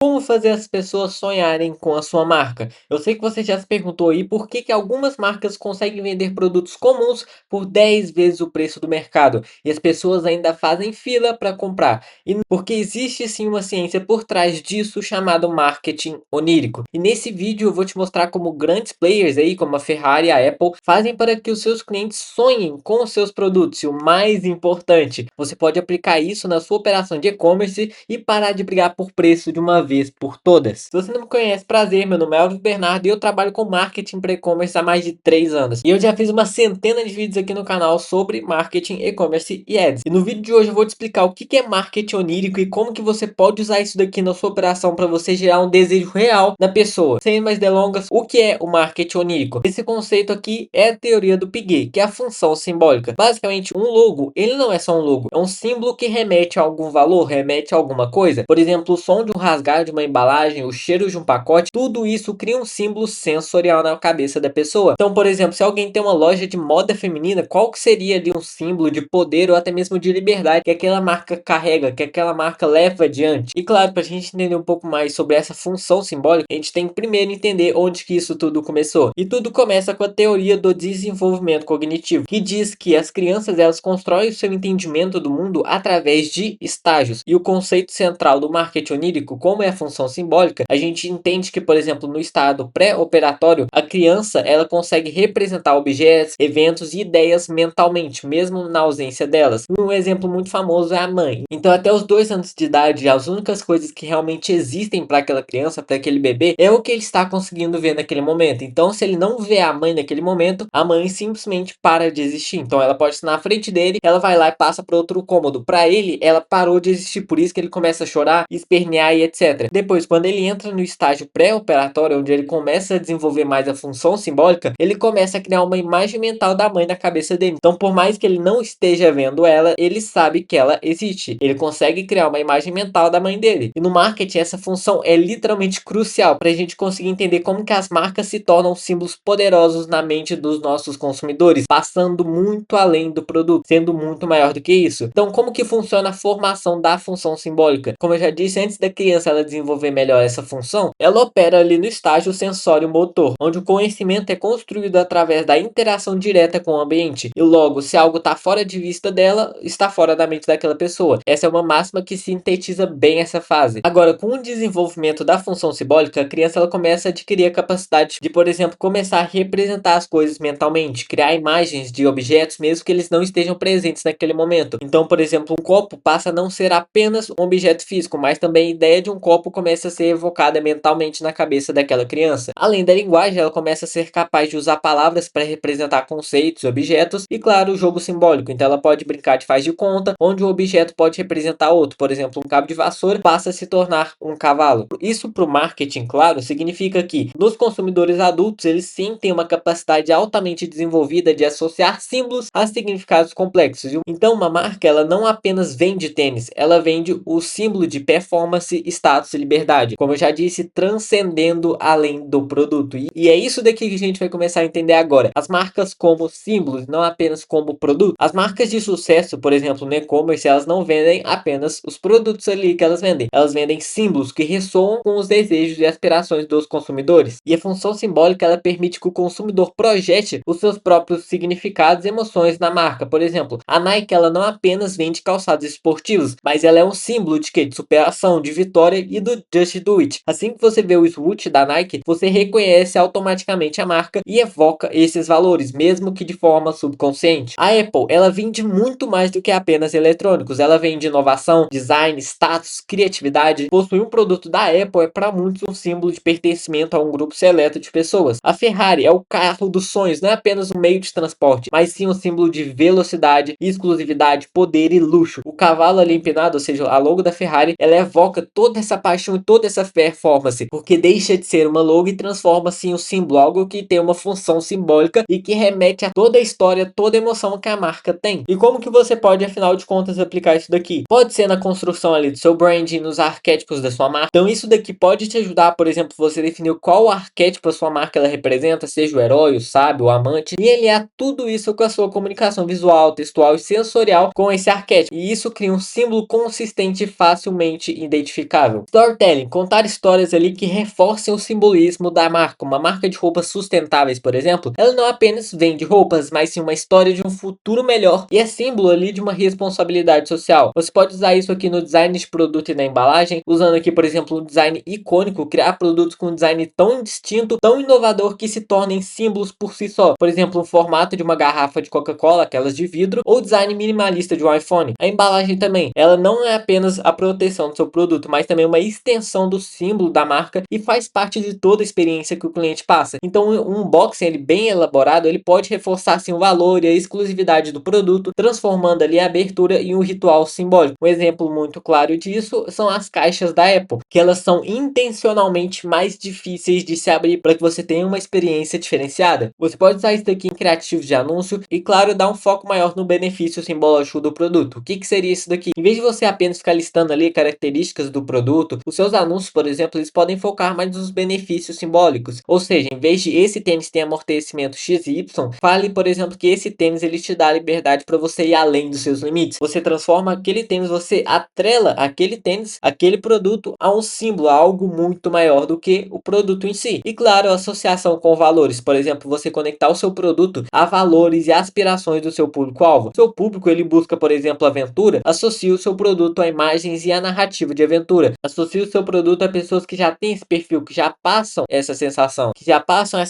Como fazer as pessoas sonharem com a sua marca? Eu sei que você já se perguntou aí por que que algumas marcas conseguem vender produtos comuns por 10 vezes o preço do mercado e as pessoas ainda fazem fila para comprar. Porque existe sim uma ciência por trás disso chamado marketing onírico. E nesse vídeo eu vou te mostrar como grandes players aí, como a Ferrari e a Apple, fazem para que os seus clientes sonhem com os seus produtos. E o mais importante, você pode aplicar isso na sua operação de e-commerce e parar de brigar por preço de uma vez por todas. Se você não me conhece, prazer, meu nome é Elvis Bernardo e eu trabalho com marketing para e-commerce há mais de 3 anos. E eu já fiz uma centena de vídeos aqui no canal sobre marketing, e-commerce e ads. E no vídeo de hoje eu vou te explicar o que é marketing onírico e como que você pode usar isso daqui na sua operação para você gerar um desejo real na pessoa. Sem mais delongas, o que é o marketing onírico? Esse conceito aqui é a teoria do Piaget, que é a função simbólica. Basicamente, um logo, ele não é só um logo, é um símbolo que remete a algum valor, remete a alguma coisa. Por exemplo, o som de um rasgar de uma embalagem, o cheiro de um pacote, tudo isso cria um símbolo sensorial na cabeça da pessoa. Então, por exemplo, se alguém tem uma loja de moda feminina, qual que seria ali um símbolo de poder ou até mesmo de liberdade que aquela marca carrega, que aquela marca leva adiante? E claro, para a gente entender um pouco mais sobre essa função simbólica, a gente tem que primeiro entender onde que isso tudo começou. E tudo começa com a teoria do desenvolvimento cognitivo, que diz que as crianças elas constroem o seu entendimento do mundo através de estágios. E o conceito central do marketing onírico, como é a função simbólica, a gente entende que, por exemplo, no estado pré-operatório, a criança ela consegue representar objetos, eventos e ideias mentalmente, mesmo na ausência delas. Um exemplo muito famoso é a mãe. Então, até os 2 anos de idade, as únicas coisas que realmente existem para aquela criança, para aquele bebê, é o que ele está conseguindo ver naquele momento. Então, se ele não vê a mãe naquele momento, a mãe simplesmente para de existir. Então, ela pode estar na frente dele, ela vai lá e passa para outro cômodo. Para ele, ela parou de existir, por isso que ele começa a chorar, espernear e etc. Depois, quando ele entra no estágio pré-operatório, onde ele começa a desenvolver mais a função simbólica, ele começa a criar uma imagem mental da mãe na cabeça dele. Então, por mais que ele não esteja vendo ela, ele sabe que ela existe. Ele consegue criar uma imagem mental da mãe dele. E no marketing, essa função é literalmente crucial para a gente conseguir entender como que as marcas se tornam símbolos poderosos na mente dos nossos consumidores, passando muito além do produto, sendo muito maior do que isso. Então, como que funciona a formação da função simbólica? Como eu já disse, antes da criança ela desenvolver melhor essa função, ela opera ali no estágio sensório-motor, onde o conhecimento é construído através da interação direta com o ambiente. E logo, se algo está fora de vista dela, está fora da mente daquela pessoa. Essa é uma máxima que sintetiza bem essa fase. Agora, com o desenvolvimento da função simbólica, a criança ela começa a adquirir a capacidade de, por exemplo, começar a representar as coisas mentalmente, criar imagens de objetos mesmo que eles não estejam presentes naquele momento. Então, por exemplo, um copo passa a não ser apenas um objeto físico, mas também a ideia de um copo começa a ser evocada mentalmente na cabeça daquela criança. Além da linguagem, ela começa a ser capaz de usar palavras para representar conceitos, objetos e, claro, o jogo simbólico. Então, ela pode brincar de faz de conta, onde um objeto pode representar outro. Por exemplo, um cabo de vassoura passa a se tornar um cavalo. Isso para o marketing, claro, significa que nos consumidores adultos, eles sim têm uma capacidade altamente desenvolvida de associar símbolos a significados complexos. Então, uma marca, ela não apenas vende tênis, ela vende o símbolo de performance, status e liberdade. Como eu já disse, transcendendo além do produto. E é isso daqui que a gente vai começar a entender agora. As marcas como símbolos, não apenas como produto. As marcas de sucesso, por exemplo, no e-commerce, elas não vendem apenas os produtos ali que elas vendem. Elas vendem símbolos que ressoam com os desejos e aspirações dos consumidores. E a função simbólica, ela permite que o consumidor projete os seus próprios significados e emoções na marca. Por exemplo, a Nike, ela não apenas vende calçados esportivos, mas ela é um símbolo de quê? De superação, de vitória e do Just Do It. Assim que você vê o swoosh da Nike, você reconhece automaticamente a marca e evoca esses valores, mesmo que de forma subconsciente. A Apple, ela vende muito mais do que apenas eletrônicos. Ela vende inovação, design, status, criatividade. Possuir um produto da Apple é para muitos um símbolo de pertencimento a um grupo seleto de pessoas. A Ferrari é o carro dos sonhos, não é apenas um meio de transporte, mas sim um símbolo de velocidade, exclusividade, poder e luxo. O cavalo ali empinado, ou seja, a logo da Ferrari, ela evoca toda essa paixão e toda essa performance, porque deixa de ser uma logo e transforma-se em um símbolo, algo que tem uma função simbólica e que remete a toda a história, toda a emoção que a marca tem. E como que você pode, afinal de contas, aplicar isso daqui? Pode ser na construção ali do seu branding, nos arquétipos da sua marca. Então isso daqui pode te ajudar, por exemplo, você definir qual arquétipo a sua marca ela representa, seja o herói, o sábio, o amante, e aliar tudo isso com a sua comunicação visual, textual e sensorial com esse arquétipo. E isso cria um símbolo consistente e facilmente identificável. Storytelling, contar histórias ali que reforcem o simbolismo da marca. Uma marca de roupas sustentáveis, por exemplo, ela não apenas vende roupas, mas sim uma história de um futuro melhor e é símbolo ali de uma responsabilidade social. Você pode usar isso aqui no design de produto e na embalagem, usando aqui, por exemplo, um design icônico, criar produtos com um design tão distinto, tão inovador que se tornem símbolos por si só. Por exemplo, o formato de uma garrafa de Coca-Cola, aquelas de vidro, ou o design minimalista de um iPhone. A embalagem também, ela não é apenas a proteção do seu produto, mas também uma extensão do símbolo da marca e faz parte de toda a experiência que o cliente passa. Então, um unboxing ele bem elaborado, ele pode reforçar assim, o valor e a exclusividade do produto, transformando ali a abertura em um ritual simbólico. Um exemplo muito claro disso são as caixas da Apple, que elas são intencionalmente mais difíceis de se abrir para que você tenha uma experiência diferenciada. Você pode usar isso daqui em criativos de anúncio e, claro, dar um foco maior no benefício simbológico do produto. O que seria isso daqui? Em vez de você apenas ficar listando ali características do produto, os seus anúncios, por exemplo, eles podem focar mais nos benefícios simbólicos. Ou seja, em vez de esse tênis ter amortecimento XY, fale, por exemplo, que esse tênis ele te dá a liberdade para você ir além dos seus limites. Você transforma aquele tênis, você atrela aquele tênis, aquele produto a um símbolo, a algo muito maior do que o produto em si. E claro, a associação com valores, por exemplo, você conectar o seu produto a valores e aspirações do seu público-alvo. Seu público ele busca, por exemplo, aventura, associe o seu produto a imagens e a narrativa de aventura. Associe o seu produto a pessoas que já têm esse perfil, que já passam essa sensação, já passam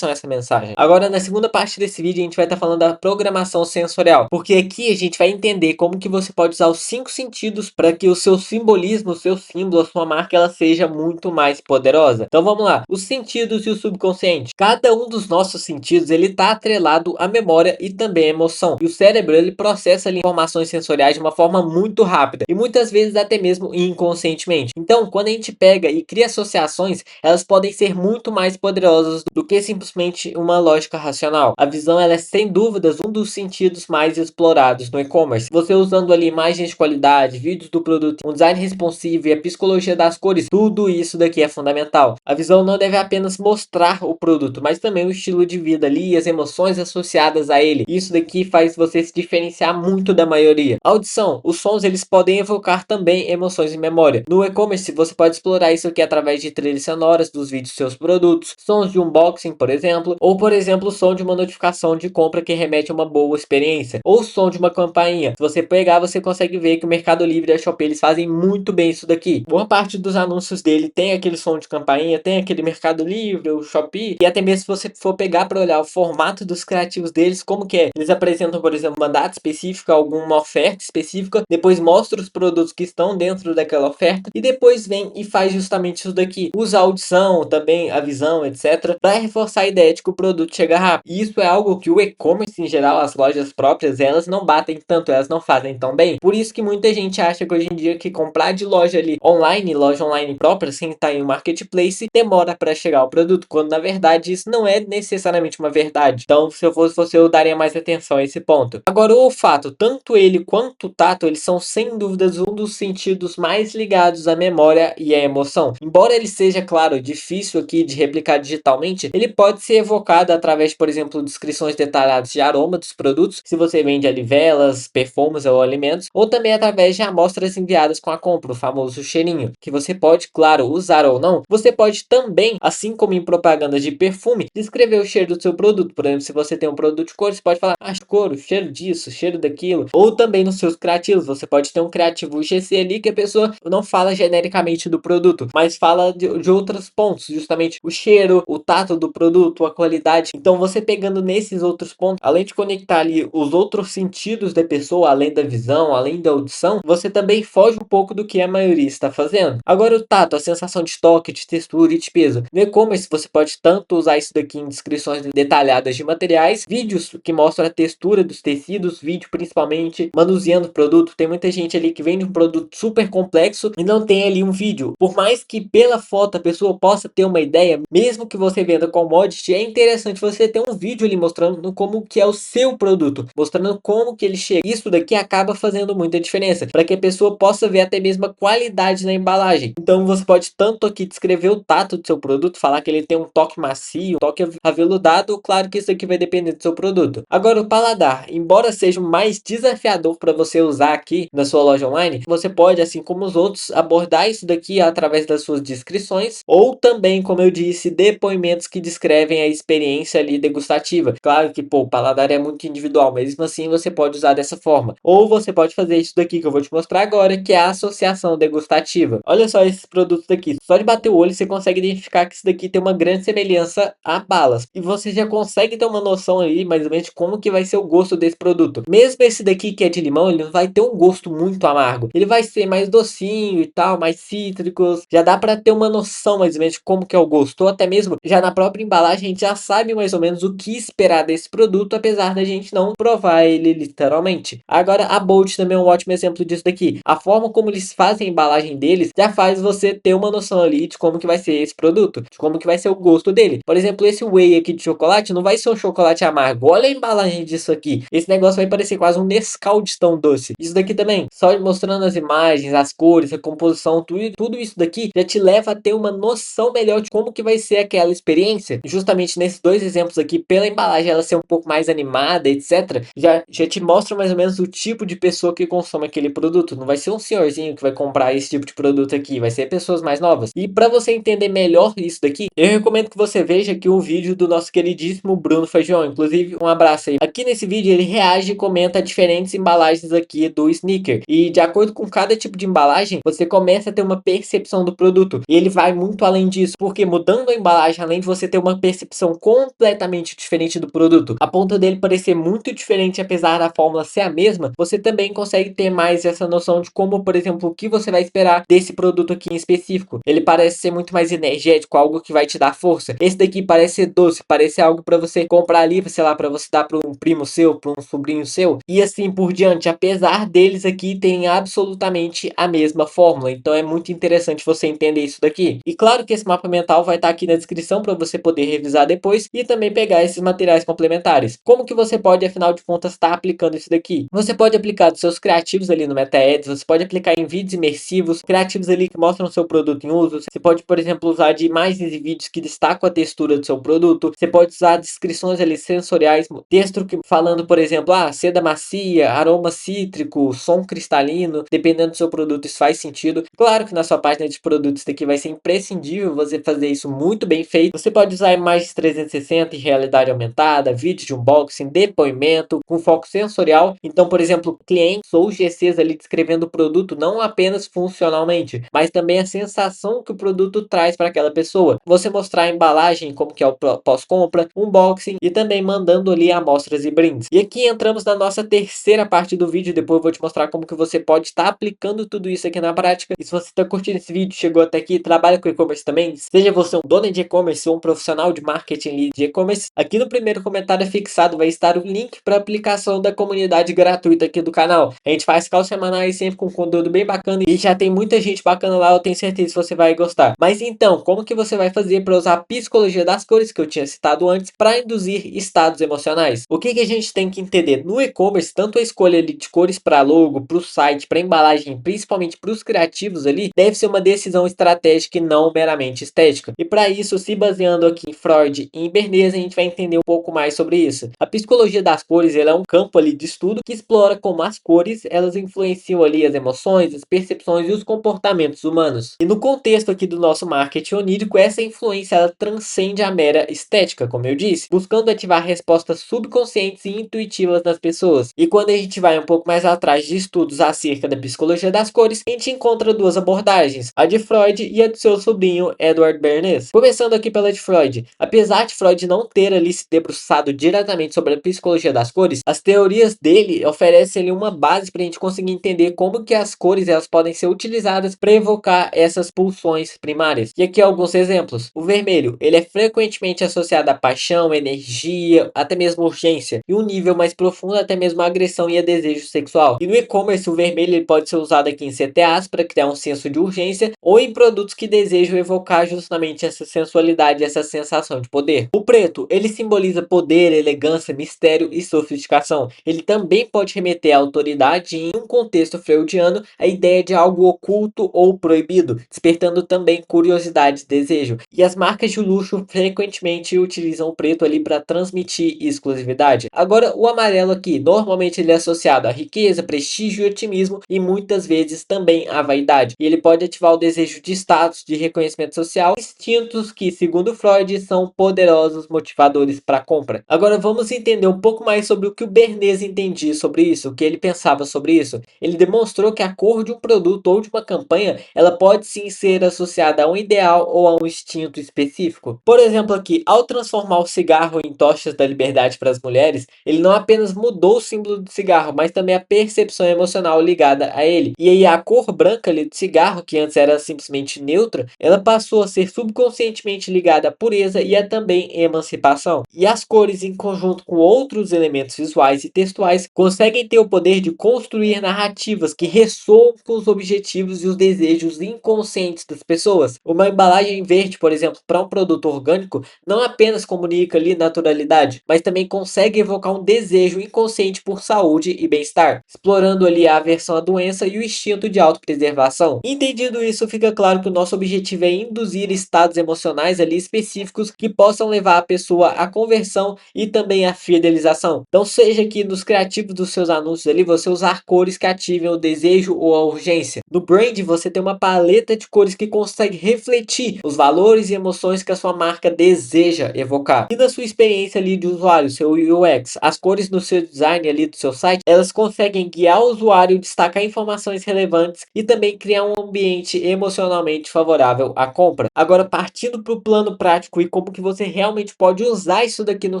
essa mensagem. Agora, na segunda parte desse vídeo, a gente vai estar falando da programação sensorial, porque aqui a gente vai entender como que você pode usar os 5 sentidos para que o seu simbolismo, o seu símbolo, a sua marca, ela seja muito mais poderosa. Então vamos lá, os sentidos e o subconsciente. Cada um dos nossos sentidos, ele está atrelado à memória e também à emoção. E o cérebro, ele processa ali informações sensoriais de uma forma muito rápida e muitas vezes até mesmo inconscientemente. Então, quando a gente pega e cria associações, elas podem ser muito mais poderosas do que simplesmente uma lógica racional. A visão, ela é sem dúvidas um dos sentidos mais explorados no e-commerce. Você usando ali imagens de qualidade, vídeos do produto, um design responsivo e a psicologia das cores, tudo isso daqui é fundamental. A visão não deve apenas mostrar o produto, mas também o estilo de vida ali e as emoções associadas a ele. Isso daqui faz você se diferenciar muito da maioria. A audição, os sons eles podem evocar também emoções e memória. No e-commerce você pode explorar isso aqui através de trilhas sonoras dos vídeos dos seus produtos, sons de unboxing, por exemplo, ou por exemplo o som de uma notificação de compra que remete a uma boa experiência, ou o som de uma campainha. Se você pegar, você consegue ver que o Mercado Livre e a Shopee eles fazem muito bem isso daqui. Boa parte dos anúncios dele tem aquele som de campainha, tem aquele Mercado Livre, o Shopee, e até mesmo se você for pegar para olhar o formato dos criativos deles, como que é? Eles apresentam, por exemplo, uma data específica, alguma oferta específica, depois mostra os produtos que estão dentro daquela oferta e depois vem e faz justamente isso daqui. Usa a audição, também a visão, etc, para reforçar a ideia de que o produto chega rápido. E isso é algo que o e-commerce em geral, as lojas próprias, elas não batem tanto, elas não fazem tão bem. Por isso que muita gente acha que hoje em dia que comprar de loja ali online, loja online própria, sem estar em um marketplace, demora para chegar o produto, quando na verdade isso não é necessariamente uma verdade. Então, se eu fosse você, eu daria mais atenção a esse ponto. Agora, o olfato, tanto ele quanto o tato, eles são sem dúvidas um dos sentidos mais ligados à memória e à emoção. Embora ele seja, claro, difícil aqui de replicar digitalmente, ele pode ser evocado através, por exemplo, descrições detalhadas de aroma dos produtos, se você vende ali velas, perfumes ou alimentos, ou também através de amostras enviadas com a compra, o famoso cheirinho, que você pode, claro, usar ou não. Você pode também, assim como em propagandas de perfume, descrever o cheiro do seu produto. Por exemplo, se você tem um produto de couro, você pode falar, couro, cheiro disso, cheiro daquilo. Ou também nos seus criativos, você pode ter um criativo UGC ali que a pessoa não fala genericamente do produto, mas fala de outros pontos, justamente o cheiro, o tato do produto, a qualidade. Então você pegando nesses outros pontos, além de conectar ali os outros sentidos da pessoa, além da visão, além da audição, você também foge um pouco do que a maioria está fazendo. Agora o tato, a sensação de toque, de textura e de peso. No e-commerce você pode tanto usar isso daqui em descrições detalhadas de materiais, vídeos que mostram a textura dos tecidos, vídeo principalmente, manuseando o produto. Tem muita gente ali que vende um produto super complexo e não tem ali um vídeo. Por mais que pela foto a pessoa possa ter uma ideia, mesmo que você venda commodity, é interessante você ter um vídeo ali mostrando como que é o seu produto, mostrando como que ele chega. Isso daqui acaba fazendo muita diferença, para que a pessoa possa ver até mesmo a qualidade na embalagem. Então você pode tanto aqui descrever o tato do seu produto, falar que ele tem um toque macio, um toque aveludado, claro que isso aqui vai depender do seu produto. Agora o paladar, embora seja o mais desafiador para você usar aqui na sua loja online, você pode, assim como os os outros abordar isso daqui através das suas descrições, ou também, como eu disse, depoimentos que descrevem a experiência ali degustativa. Claro que, pô, o paladar é muito individual, mas mesmo assim você pode usar dessa forma. Ou você pode fazer isso daqui que eu vou te mostrar agora, que é a associação degustativa. Olha só esses produtos daqui. Só de bater o olho você consegue identificar que isso daqui tem uma grande semelhança a balas. E você já consegue ter uma noção aí, mais ou menos, de como que vai ser o gosto desse produto. Mesmo esse daqui que é de limão, ele não vai ter um gosto muito amargo. Ele vai ser mais docinho e tal, mais cítricos. Já dá para ter uma noção mais ou menos de como que é o gosto. Ou até mesmo, já na própria embalagem, a gente já sabe mais ou menos o que esperar desse produto, apesar da gente não provar ele literalmente. Agora, a Bolt também é um ótimo exemplo disso daqui. A forma como eles fazem a embalagem deles já faz você ter uma noção ali de como que vai ser esse produto, de como que vai ser o gosto dele. Por exemplo, esse whey aqui de chocolate não vai ser um chocolate amargo. Olha a embalagem disso aqui. Esse negócio vai parecer quase um Nescau de tão doce. Isso daqui também, só mostrando as imagens, as cores, a composição, tudo isso daqui já te leva a ter uma noção melhor de como que vai ser aquela experiência. Justamente nesses dois exemplos aqui, pela embalagem ela ser um pouco mais animada, etc, já te mostra mais ou menos o tipo de pessoa que consome aquele produto. Não vai ser um senhorzinho que vai comprar esse tipo de produto aqui, vai ser pessoas mais novas. E para você entender melhor isso daqui, eu recomendo que você veja aqui o vídeo do nosso queridíssimo Bruno Feijão. Inclusive, um abraço aí. Aqui nesse vídeo ele reage e comenta diferentes embalagens aqui do Snicker. E de acordo com cada tipo de embalagem, você começa a ter uma percepção do produto. E ele vai muito além disso, porque mudando a embalagem, além de você ter uma percepção completamente diferente do produto, a ponto dele parecer muito diferente apesar da fórmula ser a mesma, você também consegue ter mais essa noção de como, por exemplo, o que você vai esperar desse produto aqui em específico. Ele parece ser muito mais energético, algo que vai te dar força. Esse daqui parece ser doce, parece algo para você comprar ali, sei lá, para você dar para um primo seu, para um sobrinho seu, e assim por diante, apesar deles aqui terem absolutamente a mesma fórmula. Então é muito interessante você entender isso daqui. E claro que esse mapa mental vai estar aqui na descrição para você poder revisar depois e também pegar esses materiais complementares. Como que você pode, afinal de contas, estar aplicando isso daqui? Você pode aplicar dos seus criativos ali no MetaAds, você pode aplicar em vídeos imersivos, criativos ali que mostram o seu produto em uso. Você pode, por exemplo, usar de imagens e vídeos que destacam a textura do seu produto. Você pode usar descrições ali sensoriais, texto que falando, por exemplo, seda macia, aroma cítrico, som cristalino. Dependendo do seu produto, isso faz sentido. Claro que na sua página de produtos isso daqui vai ser imprescindível você fazer isso muito bem feito. Você pode usar imagens 360 em realidade aumentada, vídeos de unboxing, depoimento, com foco sensorial. Então, por exemplo, clientes ou GCs ali descrevendo o produto não apenas funcionalmente, mas também a sensação que o produto traz para aquela pessoa. Você mostrar a embalagem, como que é o pós-compra, unboxing e também mandando ali amostras e brindes. E aqui entramos na nossa terceira parte do vídeo. Depois eu vou te mostrar como que você pode estar aplicando tudo isso aqui na prática. E se você está curtindo esse vídeo, chegou até aqui, trabalha com e-commerce também, seja você um dono de e-commerce ou um profissional de marketing de e-commerce, aqui no primeiro comentário fixado vai estar o link para a aplicação da comunidade gratuita aqui do canal. A gente faz calls semanais sempre com conteúdo bem bacana e já tem muita gente bacana lá, eu tenho certeza que você vai gostar. Mas então, como que você vai fazer para usar a psicologia das cores que eu tinha citado antes para induzir estados emocionais? O que que a gente tem que entender? No e-commerce, tanto a escolha ali de cores para logo, para o site, para embalagem, principalmente para os criativos ali, deve ser uma decisão estratégica e não meramente estética. E para isso, se baseando aqui em Freud e em Bernays, a gente vai entender um pouco mais sobre isso. A psicologia das cores, ela é um campo ali de estudo que explora como as cores, elas influenciam ali as emoções, as percepções e os comportamentos humanos. E no contexto aqui do nosso marketing onírico, essa influência ela transcende a mera estética, como eu disse, buscando ativar respostas subconscientes e intuitivas nas pessoas. E quando a gente vai um pouco mais atrás de estudos acerca da psicologia das cores, a gente encontra duas abordagens, a de Freud e a do seu sobrinho Edward Bernays. Começando aqui pela de Freud. Apesar de Freud não ter ali se debruçado diretamente sobre a psicologia das cores, as teorias dele oferecem ali uma base para a gente conseguir entender como que as cores elas podem ser utilizadas para evocar essas pulsões primárias. E aqui alguns exemplos. O vermelho, ele é frequentemente associado à paixão, energia, até mesmo urgência, e um nível mais profundo até mesmo a agressão e a desejo sexual. E no e-commerce o vermelho ele pode ser usado aqui em CTAs para criar um senso de urgência ou em produtos que desejam evocar justamente essa sensualidade, essa sensação de poder. O preto, ele simboliza poder, elegância, mistério e sofisticação. Ele também pode remeter à autoridade e, em um contexto freudiano, a ideia de algo oculto ou proibido, despertando também curiosidade e desejo. E as marcas de luxo frequentemente utilizam o preto ali para transmitir exclusividade. liberdade. Agora, o amarelo aqui, normalmente ele é associado à riqueza, prestígio e otimismo e muitas vezes também à vaidade. E ele pode ativar o desejo de status, de reconhecimento social, instintos que, segundo Freud, são poderosos motivadores para a compra. Agora vamos entender um pouco mais sobre o que o Bernays entendia sobre isso, o que ele pensava sobre isso. Ele demonstrou que a cor de um produto ou de uma campanha, ela pode sim ser associada a um ideal ou a um instinto específico. Por exemplo aqui, ao transformar o cigarro em tochas da liberdade para as mulheres, ele não apenas mudou o símbolo do cigarro, mas também a percepção emocional ligada a ele. E aí a cor branca ali do cigarro, que antes era simplesmente neutra, ela passou a ser subconscientemente ligada à pureza e a também emancipação. E as cores em conjunto com outros elementos visuais e textuais conseguem ter o poder de construir narrativas que ressoam com os objetivos e os desejos inconscientes das pessoas. Uma embalagem verde, por exemplo, para um produto orgânico, não apenas comunica ali naturalidade, mas também consegue evocar um desejo inconsciente por saúde e bem-estar, explorando ali a aversão à doença e o instinto de autopreservação. Entendido isso, fica claro que o nosso objetivo é induzir estados emocionais ali específicos que possam levar a pessoa à conversão e também à fidelização. Então, seja que nos criativos dos seus anúncios ali, você usar cores que ativem o desejo ou a urgência. No brand, você tem uma paleta de cores que consegue refletir os valores e emoções que a sua marca deseja evocar. E na sua experiência ali de usuário, seu UX, as cores no seu design ali do seu site, elas conseguem guiar o usuário, destacar informações relevantes e também criar um ambiente emocionalmente favorável à compra. Agora, partindo para o plano prático e como que você realmente pode usar isso daqui na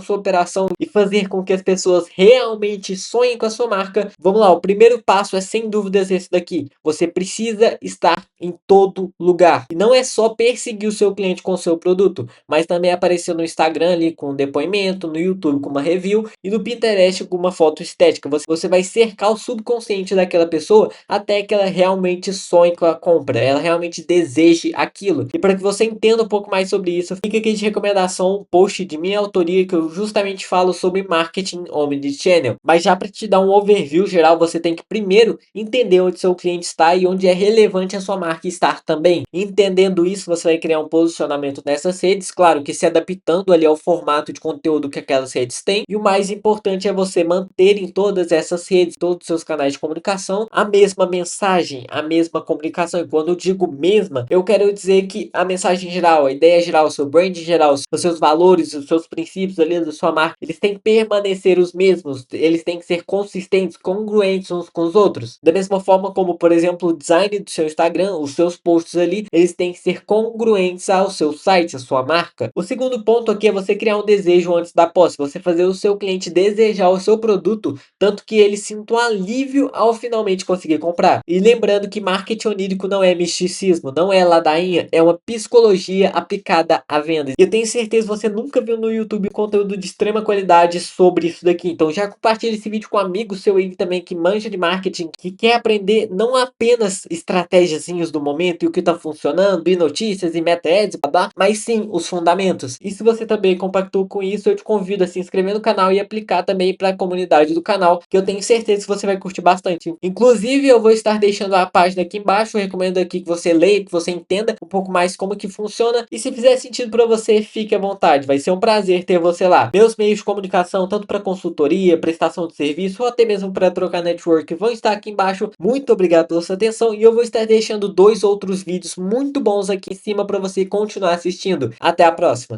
sua operação e fazer com que as pessoas realmente sonhem com a sua marca, vamos lá, o primeiro passo é sem dúvidas esse daqui. Você precisa estar em todo lugar. E não é só perseguir o seu cliente com o seu produto, mas também aparecer no Instagram ali com um depoimento, no YouTube com uma review e no Pinterest com uma foto estética. Você vai cercar o subconsciente daquela pessoa até que ela realmente sonhe com a compra, ela realmente deseje aquilo. E para que você entenda um pouco mais sobre isso, fica aqui de recomendação um post de minha autoria que eu justamente falo sobre marketing omnichannel. Mas já para te dar um overview geral, você tem que primeiro entender onde seu cliente está e onde é relevante a sua marca estar também. Entendendo isso, você vai criar um posicionamento nessas redes, claro que se adaptando ali ao formato de conteúdo que aquelas redes têm. E o mais importante é você manter em todas essas redes, todos os seus canais de comunicação, a mesma mensagem, a mesma comunicação. E quando eu digo mesma, eu quero dizer que a mensagem geral, a ideia geral, o seu brand geral, os seus valores, os seus princípios ali da sua marca, eles têm que permanecer os mesmos, eles têm que ser consistentes, congruentes uns com os outros. Da mesma forma como, por exemplo, o design do seu Instagram, os seus posts ali, eles têm que ser congruentes ao seu site, à sua marca. O segundo ponto aqui é você criar um desejo antes da posse, você fazer o seu cliente desejar o seu produto, tanto que ele sinta um alívio ao finalmente conseguir comprar. E lembrando que marketing onírico não é misticismo, não é ladainha, é uma psicologia aplicada à venda. E eu tenho certeza que você nunca viu no YouTube conteúdo de extrema qualidade sobre isso daqui. Então já compartilha esse vídeo com um amigo seu aí também que manja de marketing, que quer aprender não apenas estratégiazinhos do momento e o que está funcionando, e notícias e meta ads, mas sim os fundamentos. E se você também compactou com isso, eu te convido a se inscrever no canal e aplicar também para a comunidade do canal, que eu tenho certeza que você vai curtir bastante. Inclusive, eu vou estar deixando a página aqui embaixo, eu recomendo aqui que você leia, que você entenda um pouco mais como que funciona, e se fizer sentido para você, fique à vontade, vai ser um prazer ter você lá. Meus meios de comunicação, tanto para consultoria, prestação de serviço, ou até mesmo para trocar network, vão estar aqui embaixo. Muito obrigado pela sua atenção, e eu vou estar deixando 2 outros vídeos muito bons aqui em cima para você continuar assistindo. Até a próxima!